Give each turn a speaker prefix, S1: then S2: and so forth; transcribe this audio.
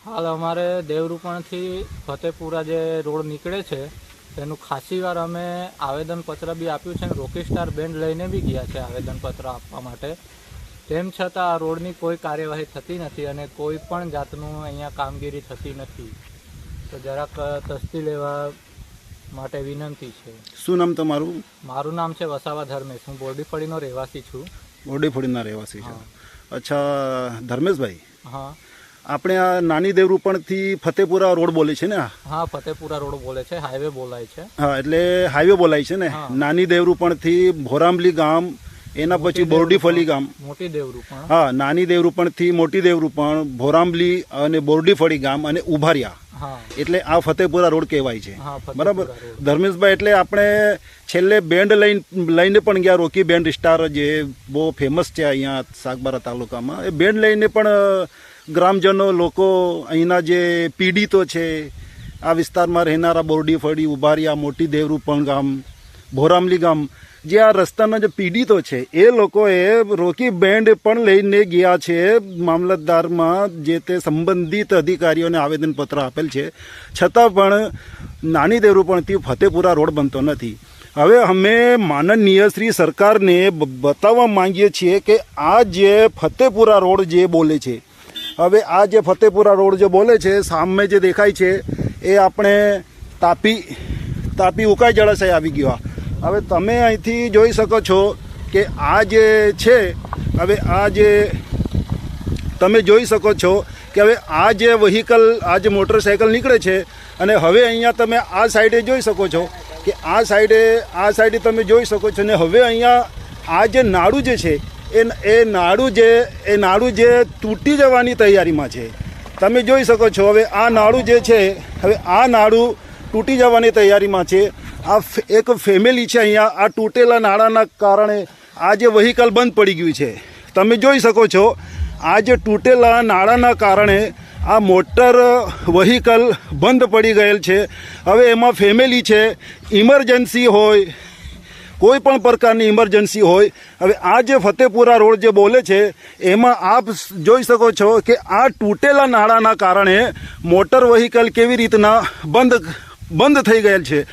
S1: હાલ અમારે દેવરૂપણથી ફતેપુરા જે રોડ નીકળે છે તેનું ખાસી વાર અમે આવેદનપત્ર બી આપ્યું છે અને રોકી સ્ટાર બેન્ડ લઈને બી ગયા છે આવેદનપત્ર આપવા માટે. તેમ છતાં આ રોડની કોઈ કાર્યવાહી થતી નથી અને કોઈ પણ જાતનું અહીંયા કામગીરી થતી નથી. તો જરાક તસ્દી લેવા માટે વિનંતી છે.
S2: શું નામ તમારું?
S1: મારું નામ છે વસાવા ધર્મેશ. હું બોરડીફળીનો રહેવાસી છું.
S2: બોરડીફળીના રહેવાસી છો? અચ્છા ધર્મેશભાઈ,
S1: હા,
S2: આપણે આ નાની દેવરૂપણથી ફતેપુરા રોડ બોલે છે ને?
S1: હા, ફતેપુરા રોડ બોલે છે, હાઈવે બોલાય છે.
S2: હા, એટલે હાઈવે બોલાય છે ને. નાની દેવરૂપણથી ભોરામલી ગામ, એના પછી બોરડીફળી ગામ,
S1: મોટી દેવરૂપણ.
S2: હા, નાની દેવરૂપણથી મોટી દેવરૂપણ, ભોરામલી અને બોરડીફળી ગામ અને ઉભારિયા, એટલે આ ફતેપુરા રોડ કહેવાય છે. બરાબર ધર્મેશભાઈ, એટલે આપણે છેલ્લે બેન્ડ લઈને પણ ગયા, રોકી બેન્ડ સ્ટાર જે બહુ ફેમસ છે અહીંયા સાગબારા તાલુકામાં. એ બેન્ડ લઈને પણ ગ્રામજનો, લોકો, અહીંના જે પીડિતો છે, આ વિસ્તારમાં રહેનારા બોરડીફળી, ઉભારિયા, મોટી દેવરૂપણ ગામ, ભોરામલી ગામ, જે આ રસ્તાના જે પીડિતો છે એ લોકોએ રોકી બેન્ડ પણ લઈને ગયા છે. મામલતદારમાં જે તે સંબંધિત અધિકારીઓને આવેદનપત્ર આપેલ છે, છતાં પણ નાની દેવરૂપણથી ફતેપુરા રોડ બનતો નથી. હવે અમે માનનીય શ્રી સરકારને બતાવવા માંગીએ છીએ કે આ જે ફતેપુરા રોડ જે બોલે છે, હવે આ જે ફતેપુરા રોડ જે બોલે છે, સામે જે દેખાય છે એ આપણે તાપી ઉકાઈ જળાશય આવી ગયો. હવે તમે અહીંથી જોઈ શકો છો કે આ જે છે, હવે આ જે તમે જોઈ શકો છો કે હવે આ જે વ્હીકલ, આ જે મોટરસાઇકલ નીકળે છે, અને હવે અહીંયા તમે આ સાઈડે જોઈ શકો છો કે આ સાઈડે તમે જોઈ શકો છો. ને હવે અહીંયા આ જે નાળું જે છે એ નાળું જે તૂટી જવાની તૈયારીમાં છે. તમે જોઈ શકો છો હવે આ નાળું જે છે, હવે આ નાળું તૂટી જવાની તૈયારીમાં છે. આ એક ફેમિલી છે અહીંયા, આ તૂટેલા નાળાના કારણે આ જે વ્હીકલ બંધ પડી ગયું છે. તમે જોઈ શકો છો આ જે તૂટેલા નાળાના કારણે આ મોટર વ્હીકલ બંધ પડી ગયેલ છે. હવે એમાં ફેમિલી છે, ઇમરજન્સી હોય, કોઈ પણ પ્રકારની ઇમરજન્સી હોય. હવે આ જે ફતેપુરા રોડ જે બોલે છે એમાં આપ જોઈ શકો છો કે આ તૂટેલા નાળાના કારણે મોટર વ્હીકલ કેવી રીતના બંધ થઈ ગયેલ છે.